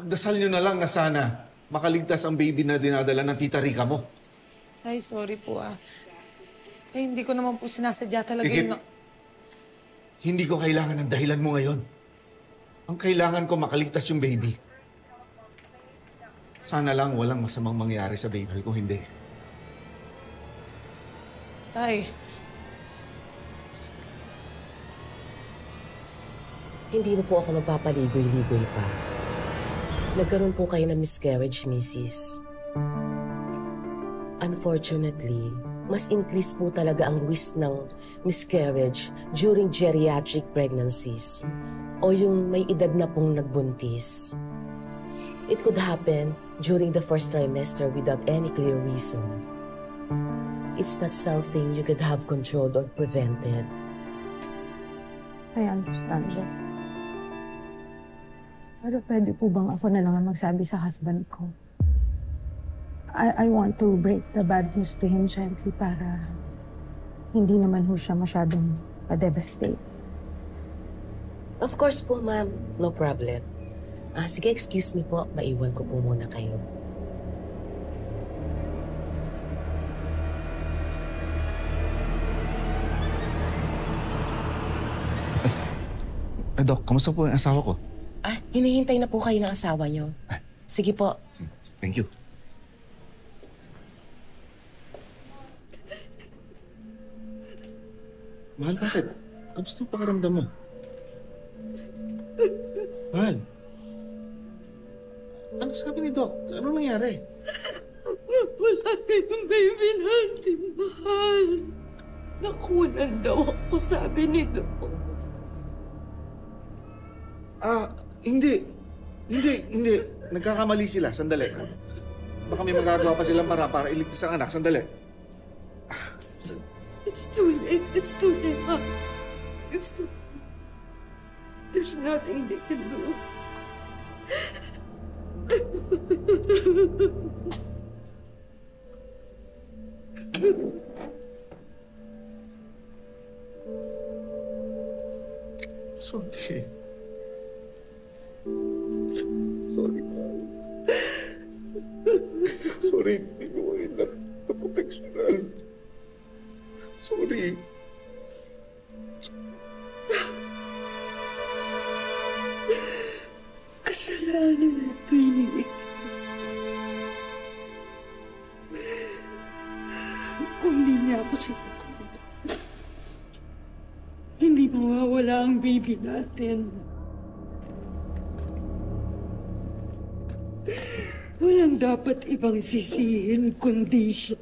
Pagdasal nyo na lang na sana makaligtas ang baby na dinadala ng tita Rica mo. Tay, sorry po Tay, hindi ko naman po sinasadya talaga Higit, hindi ko kailangan ng dahilan mo ngayon. Ang kailangan ko makaligtas yung baby. Sana lang walang masamang mangyari sa baby kung hindi. Tay. Hindi na po ako magpapaligoy-ligoy pa. Nagkaroon po kayo ng miscarriage, Mrs. Unfortunately, mas increase po talaga ang risk ng miscarriage during geriatric pregnancies o yung may edad na pong nagbuntis. It could happen during the first trimester without any clear reason. It's not something you could have controlled or prevented. I understand that. Pero pwede po bang ako na lang ang magsabi sa husband ko? I want to break the bad news to him gently para hindi naman ho siya masyadong pa-devastate. Of course po, ma'am. No problem. Sige, excuse me po. Maiwan ko po muna kayo. Dok, kamusta po yung asawa ko? Hinihintay na po kayo ng asawa niyo. Sige po. Thank you. Mahal, bakit? Kamusta yung pakiramdam mo? Mahal. Ano sabi ni Doc? Ano nangyari? Wala na yung baby natin, mahal. Nakunan daw ako, sabi ni Doc. Hindi. Hindi. Nagkakamali sila. Sandali. Baka may magagawa pa silang para iligtas ang anak. Sandali. It's too late. It's too late, Ma. It's too late. There's nothing they can do. Sorry. Sorry, Mahal. Sorry, hindi ko kayo naproteksyonan. Sorry. Kasalanan na ito, Nick. Kung di niya ako sinaktan, hindi mawawala ang baby natin. Walang dapat ibang sisihin kundi siya.